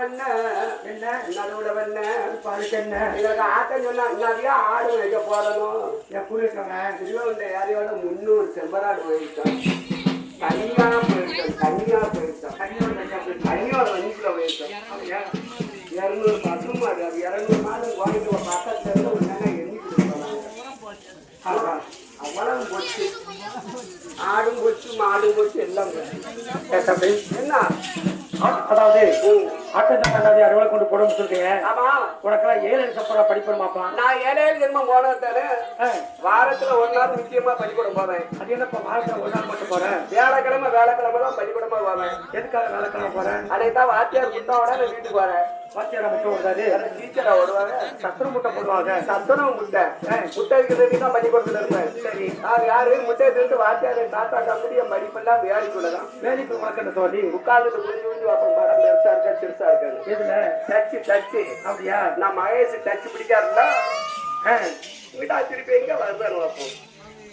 பண்ண என்ன நடுவுல பண்ண பாருக்கு என்ன எனக்கு ஆட்டம் சொன்னா நிறைய ஆடு வைக்க போறணும் எப்படி இருக்காங்க திருவண்ண யாரையோட 300 செம்பராடு போயிருக்கோம் தனியா போயிருக்கோம் தனியோட வண்டிக்குள்ள போயிருக்கோம் 200 பசும் மாடு அது 200 மாடு வாங்கிட்டு பக்கத்துல ஒரு நேரம் எண்ணிக்கிட்டு போனாங்க அவ்வளவு போச்சு ஆடும் போச்சு மாடும் போச்சு எல்லாம் என்ன அதாவது ஆட்டத்தை அறுவலை கொண்டு போடணும்னு சொல்றீங்க. ஆமா உனக்கெல்லாம் 7 சப்பரா படிப்பணுமாப்பா? நான் 7 ஜென்மம் போனதானே வாரத்துல 1 நாள் முக்கியமா பள்ளிக்கூடம் போவேன். அது என்னப்பா வாரத்துல 1 நாள் மட்டும் போறேன்? வியாழக்கிழமை தான் பள்ளிக்கூடமா போவேன். எதுக்காக வேலைக்கிழமை போறேன்? அதைத்தான் வாத்தியார் முட்டோட நான் வீட்டுக்கு வரேன். வாத்தியார முட்டை விடாது, டீச்சரா வருவாங்க. சத்துரு முட்டை போடுவாங்க. சத்துணவு முட்டை முட்டைக்கு தான் பள்ளிக்கூடத்துல இருப்பேன். சரி யாரு முட்டையை திட்டு வாத்தியாரு தாத்தா கம்பெனி படிப்பெல்லாம் வேலைக்குள்ளதான். வேலைக்கு உனக்கு என்ன சொல்லி உட்கார்ந்துட்டு புரிஞ்சு பார்ப்போம். படம் பெருசா இருக்கா சிறுசா இருக்காது. எதுல டச்சு அப்படியா? நான் மகேஷ் டச்சு பிடிக்காதுன்னா வீட்டா திருப்பி எங்க வருவாரு பார்ப்போம்.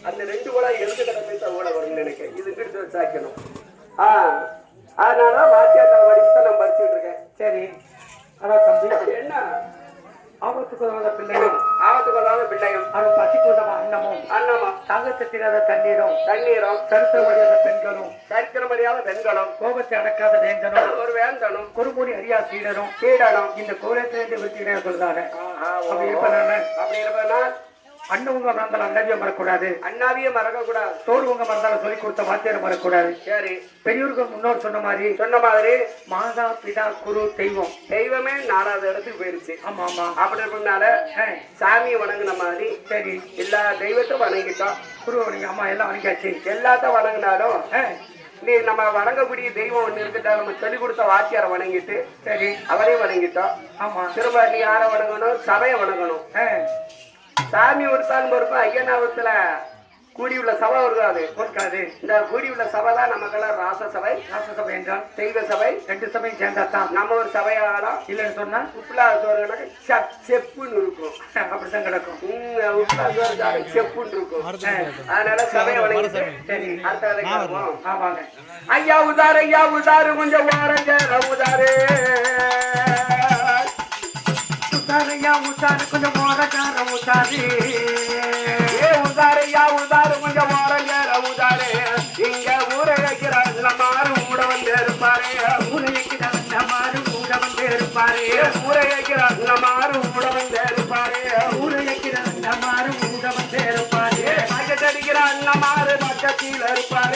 அந்த 2 கூட எழுது கடமை தான் ஓட வரும்னு நினைக்கிறேன். இது கிட்ட சாய்க்கணும். அதனால வாத்தியார் படிப்பு நான் படிச்சுட்டு இருக்கேன். சரி அதான் தம்பி என்ன ஆபத்துக்கு வந்த பிள்ளையும் அவன் பசிக்கு வந்த அன்னமும் தங்கத்தை தீராத தண்ணீரும் சரித்திர மரியாத பெண்களும் கோபத்தை அடக்காத வேந்தனும் குறுமொழி அறியா சீடரும் இந்த கோலத்திலிருந்து விருத்திகிறேன் சொல்றாங்க. அப்படி இருப்பேன் அண்ணவங்க மறந்தாலும் அண்ணாவிய மறக்கூடாது, தோடுவங்க மறந்தாலும் சொல்லி கொடுத்த வாத்தியாரை மறக்கூடாது. சரி பெரியவர்கள் முன்னோர் சொன்ன மாதிரி மாதா பிதா குரு தெய்வமே 4வது இடத்துக்கு போயிருச்சு. ஆமா ஆமா அப்படி இருப்பதுனால சாமியை வணங்கின மாதிரி சரி எல்லா தெய்வத்தையும் வணங்கிட்டோம். குரு வணங்கி ஆமா எல்லாம் வணங்கியாச்சு. எல்லாத்தையும் வணங்கினாலும் நீ நம்ம வணங்கக்கூடிய தெய்வம் ஒண்ணு இருக்கட்டா நம்ம சொல்லிக் கொடுத்த வாத்தியாரை வணங்கிட்டு சரி அவரையும் வணங்கிட்டோம். ஆமா திரும்ப நீ யாரை வணங்கணும்? சபையை வணங்கணும். சாமி ஒருத்தாலும் பொறுப்பு ஐயனாவத்துல கூடி உள்ள சபை இருக்காது. இந்த கூடி உள்ள சபை தான் நமக்கெல்லாம் ராசசபை என்றால் தெய்வ சபை. 2 சபையும் சேர்ந்தாதான் நம்ம ஒரு சபையாகலாம். இல்லைன்னு சொன்னா உப்புலா சோறு செப்புன்னு இருக்கும். அப்படித்தான் கிடக்கும். உப்புலா சோறு செப்புன்னு இருக்கும். அதனால சபையை வணங்கிட்டு சரி அடுத்த ஆமாங்க. ஐயா உதாரு கொஞ்சம் வாரங்க உதாரு உசாரு கொஞ்சம் மோரக்கார உசாரு உதாரு கொஞ்சம் மோரங்கார உதாரு இங்க ஊரை வைக்கிற மாறு கூட வந்து இருப்பாரு. ஊரை வைக்கிற மாறு கூட வந்து இருப்பாரு. ஊரை வைக்கிற மாறு கூட வந்து இருப்பாரு. ஊரை வைக்கிற மாறு கூட வந்து இருப்பாரு. பக்கத்தடிக்கிற அண்ணமாறு பக்கத்தில் இருப்பாரு.